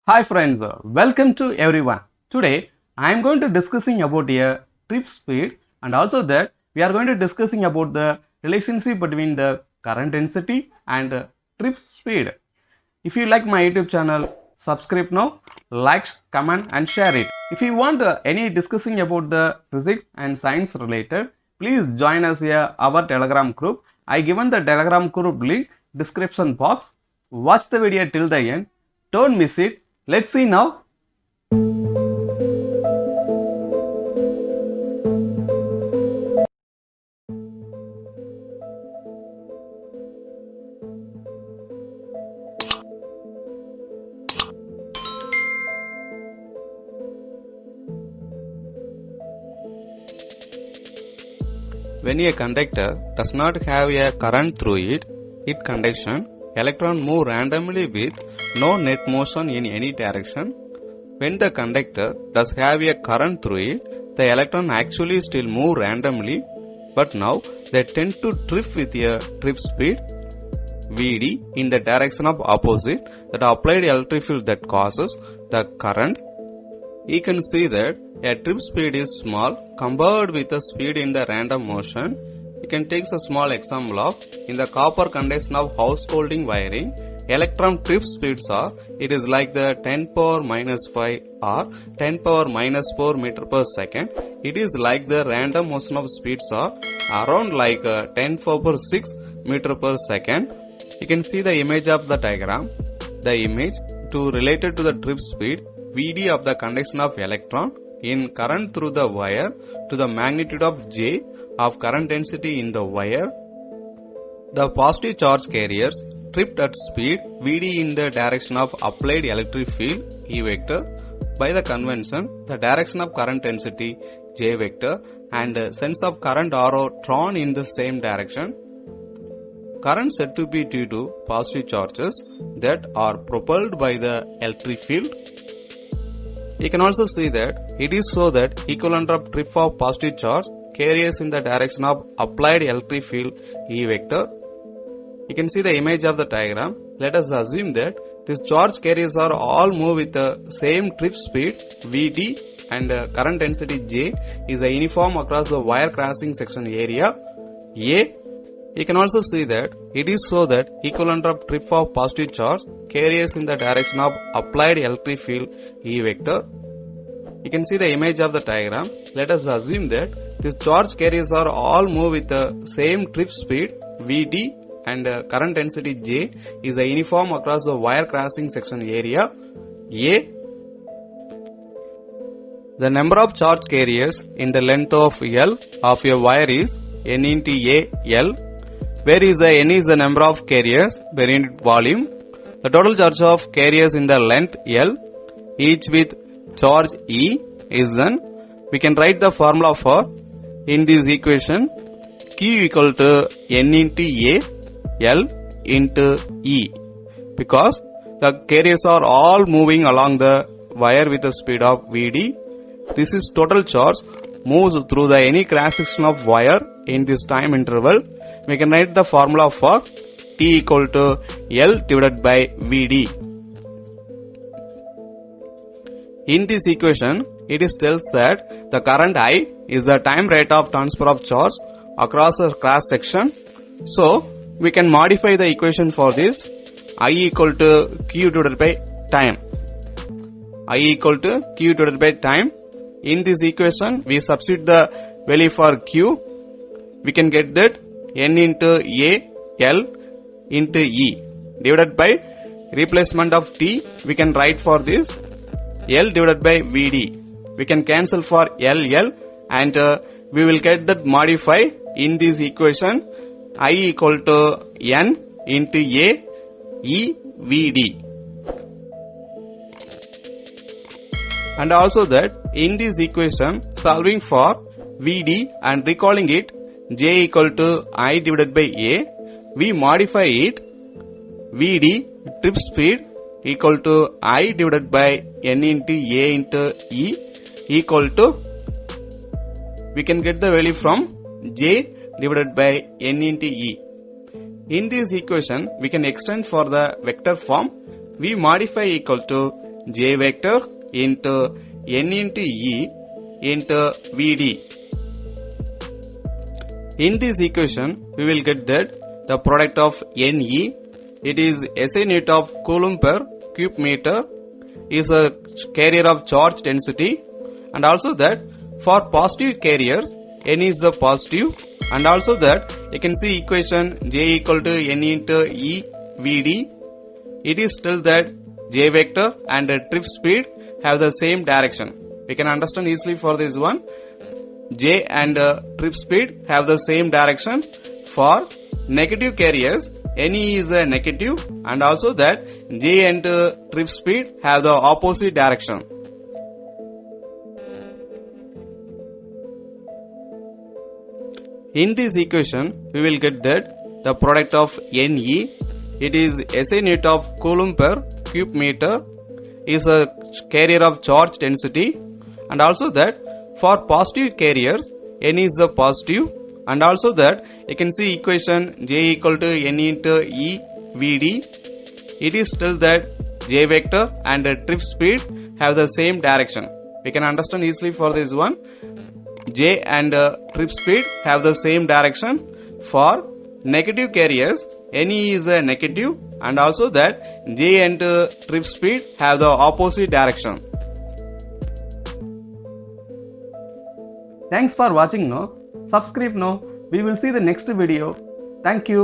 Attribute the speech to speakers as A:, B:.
A: Hi friends, welcome to everyone. Today I am going to discussing about a trip speed and also that we are going to discussing about the relationship between the current density and trip speed. If you like my YouTube channel, subscribe now, like, comment and share it. If you want any discussing about the physics and science related, please join us here our Telegram group. I given the Telegram group link description box. Watch the video till the end. Don't miss it. Let's see now. When a conductor does not have a current through it, conduction, electron move randomly with no net motion in any direction. When the conductor does have a current through it, the electron actually still move randomly, but now they tend to drift with a trip speed Vd in the direction of opposite that applied electric field that causes the current. You can see that a trip speed is small compared with the speed in the random motion. You can take a small example of in the copper conduction of householding wiring. Electron trip speeds are, it is like the 10 power minus 5 or 10 power minus 4 meter per second. It is like the random motion of speeds are around like 10 power 6 meter per second. You can see the image of the diagram. The image to related to the trip speed Vd of the conduction of electron in current through the wire to the magnitude of J of current density in the wire. The positive charge carriers tripped at speed Vd in the direction of applied electric field E vector. By the convention, the direction of current density J vector and sense of current arrow drawn in the same direction. Current said to be due to positive charges that are propelled by the electric field. You can also see that it is so that equivalent of trip of positive charge carriers in the direction of applied electric field E vector. You can see the image of the diagram. Let us assume that these charge carriers are all move with the same trip speed Vd and current density J is a uniform across the wire crossing section area A. You can also see that it is so that equivalent of trip of positive charge carriers in the direction of applied electric field E vector. You can see the image of the diagram. Let us assume that these charge carriers are all move with the same trip speed Vd and current density J is a uniform across the wire crossing section area A. The number of charge carriers in the length of L of a wire is N into A L, where is the N is the number of carriers per unit volume. The total charge of carriers in the length L, each with charge E, is then we can write the formula for in this equation Q equal to N into A L into E, because the carriers are all moving along the wire with the speed of Vd. This is total charge moves through the any cross section of wire in this time interval. We can write the formula for T equal to L divided by Vd. In this equation, it tells that the current I is the time rate of transfer of charge across a cross section. So, we can modify the equation for this. I equal to Q divided by time. I equal to Q divided by time. In this equation, we substitute the value for Q. We can get that N into A L into E divided by replacement of T. We can write for this L divided by Vd. We can cancel for L and we will get that modify in this equation I equal to N into A E Vd. And also that in this equation solving for Vd and recalling it J equal to I divided by A, we modify it Vd trip speed equal to I divided by N into A into E equal to, we can get the value from J divided by N into E. In this equation, we can extend for the vector form. We modify equal to j vector into n into e into vd. In this equation, we will get that the product of Ne, it is SI unit of coulomb per cube meter, is a carrier of charge density, and also that for positive carriers, N is the positive, and also that you can see equation J equal to N into E Vd. It is still that J vector and trip speed have the same direction. We can understand easily for this one. J and trip speed have the same direction. For negative carriers, Ne is a negative, and also that J and trip speed have the opposite direction. In this equation, we will get that the product of Ne, it is SI unit of coulomb per cube meter, is a carrier of charge density, and also that for positive carriers, N is the positive, and also that you can see equation J equal to N into E Vd. It is still that J vector and trip speed have the same direction. We can understand easily for this one. J and trip speed have the same direction. For negative carriers, Ne is a negative, and also that J and trip speed have the opposite direction. Thanks for watching. Subscribe now. We will see the next video. Thank you.